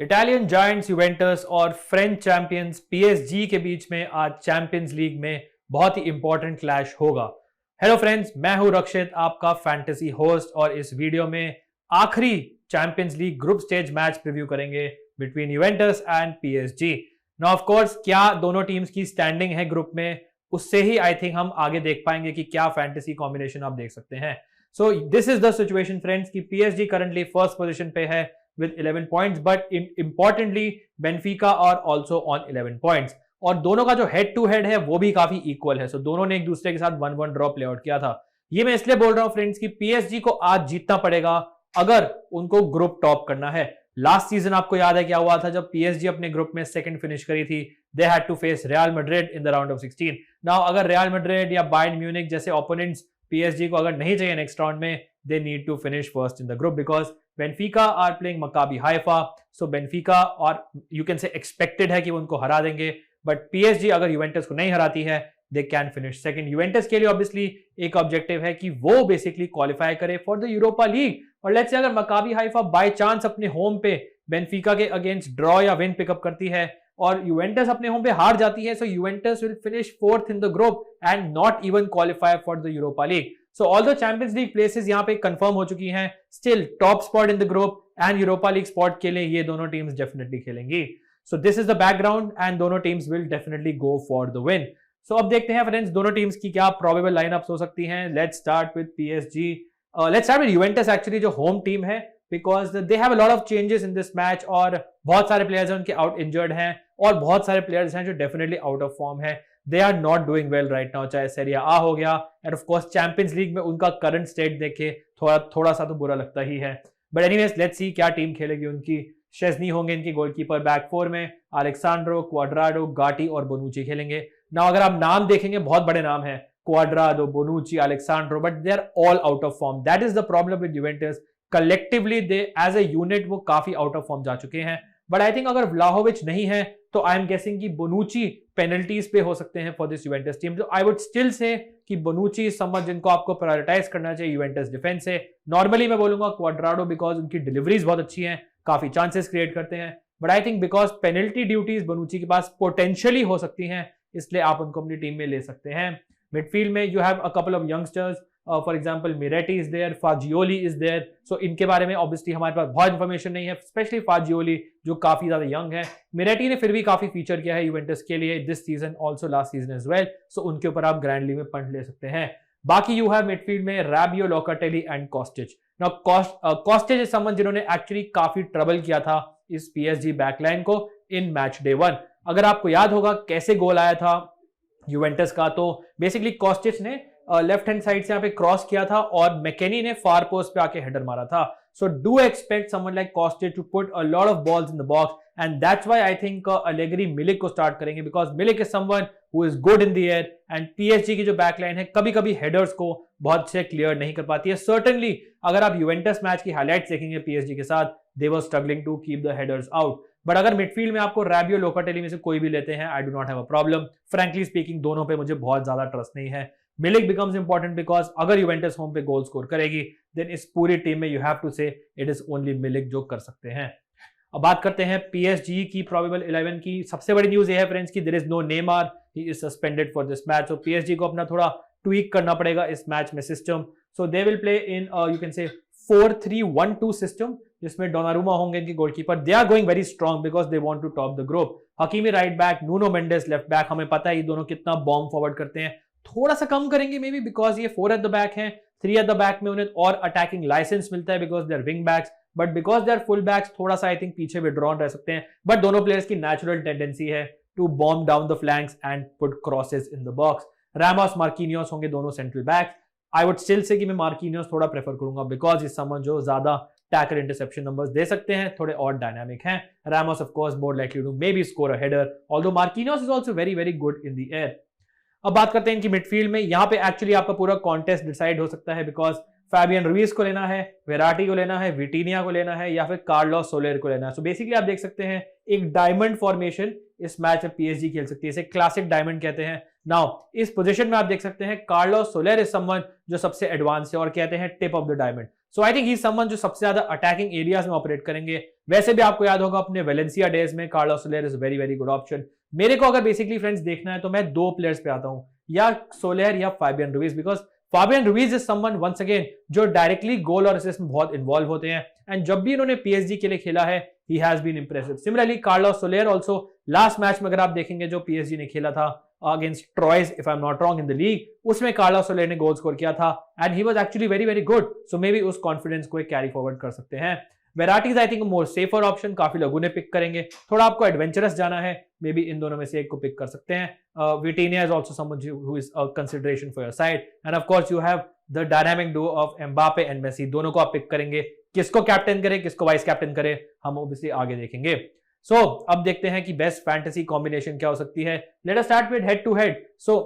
Italian giants Juventus और French champions PSG के बीच में आज चैंपियंस लीग में बहुत ही इंपॉर्टेंट क्लैश होगा। हेलो फ्रेंड्स, मैं हूं रक्षित, आपका फैंटेसी होस्ट, और इस वीडियो में आखिरी Champions League group stage match preview करेंगे between Juventus and PSG. Now of course क्या दोनों टीम्स की स्टैंडिंग है ग्रुप में, उससे ही आई थिंक हम आगे देख पाएंगे कि क्या फैंटेसी कॉम्बिनेशन आप देख सकते हैं। So this is the situation friends कि पीएसजी करंटली फर्स्ट पोजीशन पे है with 11 points, but importantly बेंफिका are also on 11 points, और दोनों का जो हेड टू हेड है वो भी काफी इक्वल है। सो दोनों ने एक दूसरे के साथ 1-1 ड्रॉ प्ले आउट किया था। ये मैं इसलिए बोल रहा हूं फ्रेंड्स कि पीएसजी को आज जीतना पड़ेगा अगर उनको ग्रुप टॉप करना है। लास्ट सीजन आपको याद है क्या हुआ था जब पीएसजी अपने ग्रुप में सेकंड फिनिश करी थी। They had to face Real Madrid in the round of 16। Now अगर रियल मैड्रिड या बायर्न म्यूनिख जैसे ओपोनेंट्स पीएसजी को अगर नहीं चाहिए नेक्स्ट राउंड में, they need to finish first in the group because Benfica are playing Maccabi Haifa, so Benfica और you can say expected है कि वो उनको हरा देंगे, but PSG अगर यूवेंटस को नहीं हराती है they can finish second। Juventus के लिए obviously एक ऑब्जेक्टिव है कि वो बेसिकली क्वालिफाई करे फॉर द यूरोपा लीग, और लेट्स से अगर मकाबी हाइफा बाय चांस अपने होम पे बेनफिका के अगेंस्ट ड्रॉ या विन पिकअप करती है और यूवेंटस अपने होम पे हार जाती है, so Juventus will finish fourth in the group and not even qualify for the Europa League. So all the Champions League places यहाँ पे कंफर्म हो चुकी हैं, still top spot in the group and Europa League spot के लिए ये दोनों teams definitely खेलेंगी। So this is the background and दोनों teams will definitely go for the win। So अब देखते हैं फ्रेंड्स दोनों टीम्स की क्या probable lineups हो सकती हैं। Let's start with PSG। Let's start with Juventus actually, जो home team है, because they have a lot of changes in this match और बहुत सारे प्लेयर्स हैं उनके आउट इंजर्ड हैं और बहुत सारे प्लेयर्स हैं जो डेफिनेटली आउट ऑफ फॉर्म है। They are not doing well right now, चाहे सेरिया आ हो गया and of course champions league में उनका करंट स्टेट देखे थोड़ा सा तो बुरा लगता ही है। बट एनीवेज लेट्स सी क्या टीम खेलेगी उनकी। शेजनी होंगे इनकी गोलकीपर, बैक फोर में अलेक्सांड्रो, क्वाड्राडो, गाटी और बोनुची खेलेंगे। ना अगर आप नाम देखेंगे बहुत बड़े नाम है, Cuadrado, Bonucci, Alex Sandro, but they are all out of form. That is the problem with Juventus. Collectively they as a unit वो काफी आउट ऑफ फॉर्म जा चुके हैं। बट आई थिंक अगर व्लाहोविच नहीं है तो आई एम गेसिंग कि बोनुची पेनल्टीज पे हो सकते हैं फॉर दिस यूवेंटस टीम। तो आई वुड स्टिल से कि बोनुची समझ जिनको आपको प्रायोरिटाइज करना चाहिए यूवेंटस डिफेंस से। नॉर्मली मैं बोलूंगा क्वाड्राडो बिकॉज उनकी डिलीवरीज बहुत अच्छी हैं, काफी चांसेस क्रिएट करते हैं, but I think because penalty duties बोनुची के पास पोटेंशियली हो सकती हैं, इसलिए आप उनको अपनी टीम में ले सकते हैं। मिडफील्ड में you have a couple of youngsters, for example Miretti is there, Fagioli is there. So इनके बारे में ऑब्वियसली हमारे पास बहुत इंफॉर्मेशन नहीं है, स्पेशली फाजियोली जो काफी ज्यादा यंग है। मिरेटी ने फिर भी काफी फीचर किया है यूवेंटस के लिए this season, also last season as well, so उनके ऊपर आप ग्रैंडली में पंट ले सकते हैं। बाकी यू हैव मिडफील्ड में Rabiot, Locatelli and Kostic. Now Kostic is someone जिन्होंने एक्चुअली काफी ट्रबल किया था इस पीएसजी बैकलाइन को इन मैच डे 1। अगर आपको याद होगा कैसे गोल आया था यूवेंटस का, तो बेसिकली कॉस्टिच ने लेफ्ट हैंड साइड से यहाँ पे क्रॉस किया था और मैकेनी ने फार पोस्ट पे आके हेडर मारा था। So do expect someone like Kostic to put a lot of balls in the box and that's why I think Allegri Milik को स्टार्ट करेंगे because Milik is someone who is good in the air and PSG की जो backline है कभी कभी headers को बहुत से क्लियर नहीं कर पाती है। सर्टेनली अगर आप यूवेंटस मैच की हाईलाइट्स देखेंगे पीएसजी के साथ, they were struggling to keep the headers out. But अगर मिडफील्ड में आपको राबियो, लोकाटेली में से कोई भी लेते हैं, I do not have a problem. Frankly speaking दोनों पे मुझे बहुत ज्यादा ट्रस्ट नहीं है। मिलिक बिकम्स इंपॉर्टेंट बिकॉज अगर यूवेंटस होम पे गोल स्कोर करेगी देन इस पूरी टीम में यू हैव टू से इट इज ओनली मिलिक जो कर सकते हैं। अब बात करते हैं पीएसजी की प्रोबेबल 11 की। सबसे बड़ी न्यूज ये है फ्रेंड्स कि there is no Neymar, he is suspended for this match. So PSG को अपना थोड़ा ट्वीक करना पड़ेगा इस मैच में system. So they will play in you can say 4-3-1-2 system जिसमें डोनारुमा होंगे इनकी goalkeeper. They are going very strong because they want to top the group. Hakimi right back, Nuno Mendes left back. हमें पता है ये दोनों कितना bomb forward करते हैं, थोड़ा सा कम करेंगे मे बी बिकॉज ये 4 एट द बैक हैं, 3 एट द बैक में उन्हें और अटैकिंग लाइसेंस मिलता है because they are wing backs, but because they are full backs थोड़ा सा आई थिंक पीछे विड्रॉन रह सकते हैं। बट दोनों प्लेयर्स की नेचुरल टेंडेंसी है to bomb down the flanks and put crosses in the box. Ramos, Marquinhos होंगे दोनों central backs. I would still say कि मैं मार्किनियोस थोड़ा प्रेफर करूंगा बिकॉज इस समझ जो ज्यादा टैकल इंटरसेप्शन नंबर्स दे सकते हैं, थोड़े और डायनामिक हैं। Ramos of course more likely to may be score a header, although Marquinhos is also very very good in the air. अब बात करते हैं इनकी मिडफील्ड में। यहाँ पे एक्चुअली आपका पूरा कॉन्टेस्ट डिसाइड हो सकता है बिकॉज फैबियन रुइस को लेना है, वेराटी को लेना है, विटीनिया को लेना है या फिर कार्लोस सोलेर को लेना है। सो बेसिकली आप देख सकते हैं एक डायमंड फॉर्मेशन इस मैच में पीएसजी खेल सकती है, इसे क्लासिक डायमंड कहते हैं। नाउ इस पोजीशन में आप देख सकते हैं कार्लोस सोलेर इज समवन जो सबसे एडवांस है और कहते हैं tip of the diamond. So I think he someone जो सबसे ज्यादा अटैकिंग एरियाज में ऑपरेट करेंगे। वैसे भी आपको याद होगा अपने वेलेंसिया डेज में कार्लोस सोलेर is very very good option. मेरे को अगर बेसिकली फ्रेंड्स देखना है तो मैं दो प्लेयर्स पे आता हूं, या सोलेर या Fabian Ruiz, because Fabian Ruiz is someone once again जो डायरेक्टली गोल और असिस्ट में बहुत इन्वॉल्व होते हैं, एंड जब भी इन्होंने पीएसजी के लिए खेला है he has been impressive. Similarly Carlos Soler also last match में अगर आप देखेंगे जो पीएसजी ने खेला था against Troyes if I am not wrong in the league, उसमें कार्लोस सोलेर ने गोल स्कोर किया था and he was actually very very good. So maybe उस कॉन्फिडेंस को कैरी फॉरवर्ड कर सकते हैं। Verratti's I think more safer option, काफी लोगों ने पिक करेंगे, थोड़ा आपको एडवेंचरस जाना है, मे बी इन दोनों में से एक को पिक कर सकते हैं। Vitinha is also someone who is a consideration for your side, and of course you have the dynamic duo of Mbappe and Messi, दोनों को आप पिक करेंगे। किसको कैप्टन करे किसको वाइस कैप्टन करे हम ऑब्वियसली आगे देखेंगे। सो अब देखते हैं कि बेस्ट फैंटेसी कॉम्बिनेशन क्या हो सकती है। Let us start with head to head. So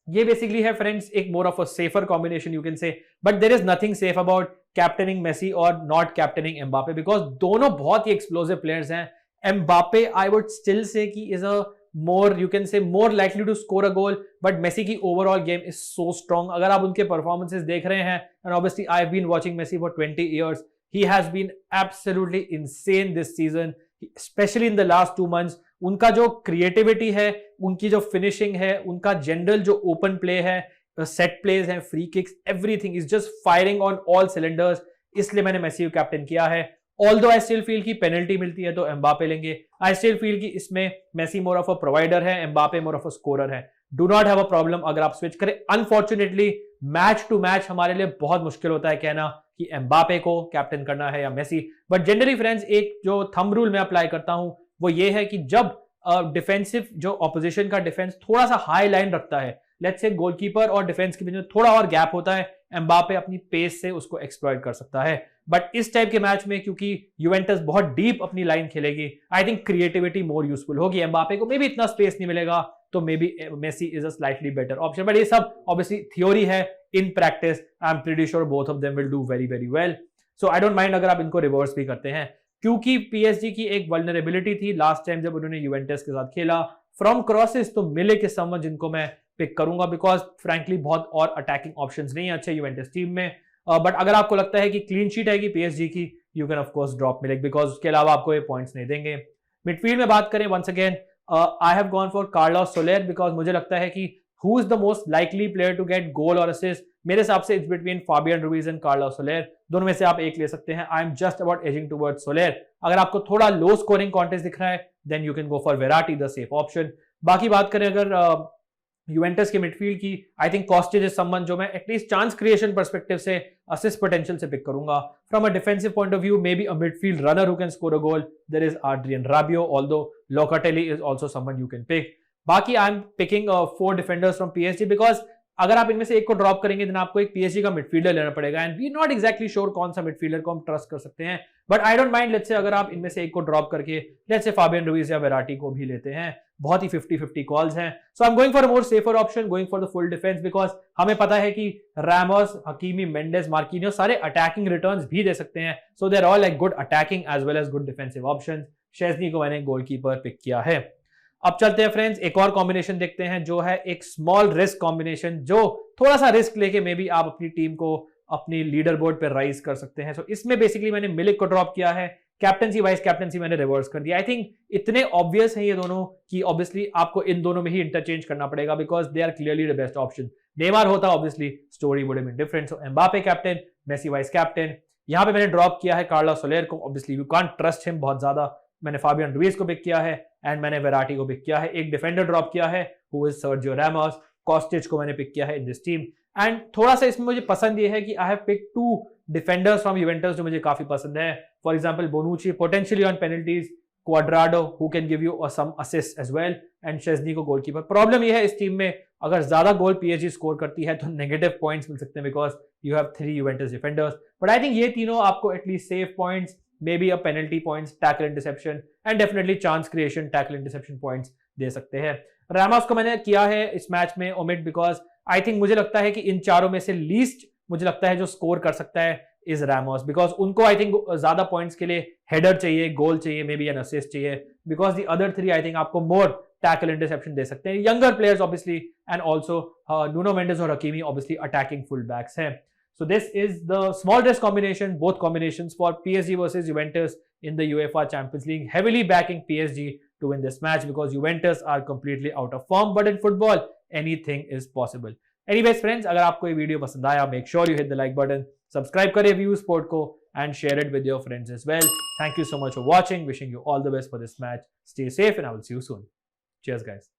ये बेसिकली है फ्रेंड्स एक more of a safer combination you can say, but there is nothing safe about captaining Messi और नॉट कैप्टनिंग एम्बापे, बिकॉज दोनों बहुत ही एक्सप्लोसिव प्लेयर्स हैं। Mbappe I would still say कि is a more you can say more likely to score a goal, but Messi की overall game is so strong. अगर आप उनके परफॉर्मेंसेस देख रहे हैं, and obviously I have been watching Messi for 20 years, he has been absolutely insane this season, especially in the last 2 months. उनका जो creativity है, उनकी जो फिनिशिंग है, उनका जनरल जो ओपन प्ले है, सेट प्लेज हैं, free kicks, everything is just firing on all cylinders. इसलिए मैंने मेसी को कैप्टन किया है। ऑल्दो आई स्टिल फील की पेनल्टी मिलती है तो एम्बापे लेंगे। आई स्टिल फील की इसमें Messi more of a provider है, Mbappe more of a scorer है। Do not have a problem अगर आप स्विच करें। अनफॉर्चुनेटली मैच टू मैच हमारे लिए बहुत मुश्किल होता है कहना कि एम्बापे को कैप्टन करना है या मेसी, बट जनरली फ्रेंड्स एक जो थंब रूल मैं अप्लाई करता हूं वो ये है कि जब डिफेंसिव जो ऑपोजिशन का डिफेंस थोड़ा सा हाई लाइन रखता है, लेट्स से गोलकीपर और डिफेंस के बीच में थोड़ा और गैप होता है, एम्बापे अपनी पेस से उसको एक्सप्लॉइट कर सकता है। बट इस टाइप के मैच में क्योंकि यूवेंटस बहुत डीप अपनी लाइन खेलेगी, I think creativity more useful होगी। एम्बापे को मे बी इतना स्पेस नहीं मिलेगा, तो may be messy is a slightly better option, but ये सब ऑब्वियसली थ्योरी है। In practice I am pretty sure both of them will do very very well. So I don't mind अगर आप इनको रिवर्स भी करते हैं, क्योंकि पीएसजी की एक वल्नरेबिलिटी थी लास्ट टाइम जब उन्होंने यूवेंटस के साथ खेला फ्रॉम क्रॉसेस, तो मिले के समझ जिनको मैं पिक करूंगा, बिकॉज फ्रैंकली बहुत और अटैकिंग ऑप्शंस नहीं है अच्छे यूवेंटस टीम में। बट अगर आपको लगता है कि क्लीन शीट आएगी पीएसजी की, you can of course drop मिलेक, बिकॉज उसके अलावा आपको ये पॉइंट्स नहीं देंगे। मिडफील्ड में बात करें, once again I have gone for Carlos Soler, because मुझे लगता है कि who is the most likely player to get goal और असिस्ट, मेरे हिसाब से it's between Fabian Ruiz and Carlos Soler. दोनों में से आप एक ले सकते हैं। I am just about edging towards Soler. अगर आपको थोड़ा लो स्कोरिंग कॉन्टेस्ट दिख रहा है then you can go for Verratti, the safe option. बाकी बात करें अगर यूवेंटस के मिडफील्ड की, I think Kostic is someone जो मैं एटलीस्ट चांस क्रिएशन पर्सपेक्टिव से, असिस्ट पोटेंशियल से पिक करूंगा। From a defensive point of view, maybe a midfield runner who can score a goal, there is Adrien Rabiot, although Locatelli is also someone you can pick. बाकी I am picking 4 defenders from PSG, because अगर आप इनमें से एक को drop करेंगे then आपको एक पीएसजी का मिडफील्डर लेना पड़ेगा, and we not exactly sure कौन सा मिडफील्डर को हम ट्रस्ट कर सकते हैं। But I don't mind, let's say अगर आप इनमें से एक को ड्रॉप करके लेट्स से फाबियन रुइज या वेराटी को भी लेते हैं, बहुत ही 50-50 कॉल्स हैं। So I am going for a more safer option, going for the full defence, because हमें पता है कि रामोस, हकीमी, मेंडेस, मार्किनियो सारे अटैकिंग रिटर्न्स भी दे सकते हैं। So they are all like good attacking as well as good defensive options. Szczesny को मैंने गोलकीपर पिक किया है। अब चलते हैं फ्रेंड्स, एक और कॉम्बिनेशन देखते हैं जो है एक स्मॉल रिस्क कॉम्बिनेशन, जो थोड़ा सा रिस्क लेके मे बी आप अपनी टीम को अपनी लीडर बोर्ड पर राइज कर सकते हैं। सो इसमें बेसिकली मैंने मिलिक को ड्रॉप किया है, कैप्टनसी वाइस कैप्टनसी मैंने रिवर्स कर दिया। आई थिंक इतने ऑब्वियस हैं ये दोनों कि ऑब्वियसली आपको इन दोनों में ही इंटरचेंज करना पड़ेगा, because they are clearly the best option. Neymar होता obviously story would have been different. So Mbappe captain, Messi vice captain. यहाँ पे मैंने ड्रॉप किया है कार्लोस सोलेर को, obviously you can't trust him बहुत ज्यादा। मैंने फाबियन रुइज को पिक किया है एंड मैंने वेराटी को पिक किया है। एक डिफेंडर ड्रॉप किया है हु इज सर्जियो रामोस। कॉस्टेज को मैंने पिक किया है इन दिस टीम। एंड थोड़ा सा इसमें मुझे पसंद ये है कि I have pick 2 defenders from Juventus जो मुझे काफी पसंद है। For example Bonucci potentially on penalties, Cuadrado who can give you some assist as well, and Szczesny को गोलकीपर। प्रॉब्लम ये है इस टीम में अगर ज्यादा गोल पीएसजी स्कोर करती है तो नेगेटिव पॉइंट्स मिल सकते हैं, because you have 3 Juventus defenders. But I think ये तीनों आपको at least safe points, maybe a penalty points, tackle interception and definitely chance creation, tackle interception points दे सकते हैं। रामोस को मैंने किया है इस मैच में ओमिट, बिकॉज आई थिंक मुझे लगता है कि इन चारों में से लीस्ट मुझे लगता है जो स्कोर कर सकता है इज रामोस, बिकॉज उनको आई थिंक ज्यादा पॉइंट्स के लिए हेडर चाहिए, गोल चाहिए, मे बी एन असिस्ट चाहिए, because the other 3 I think आपको मोर टैकल इंटरसेप्शन दे सकते हैं। Younger players obviously, and also Nuno Mendes और Hakimi obviously attacking full backs हैं। So this is the small dress combination, both combinations for PSG versus Juventus in the UEFA Champions League. Heavily backing PSG to win this match because Juventus are completely out of form. But in football, anything is possible. Anyways friends, अगर आपको ये video पसंद आया, make sure you hit the like button, subscribe करें View Sport को and share it with your friends as well. Thank you so much for watching. Wishing you all the best for this match. Stay safe and I will see you soon. Cheers guys.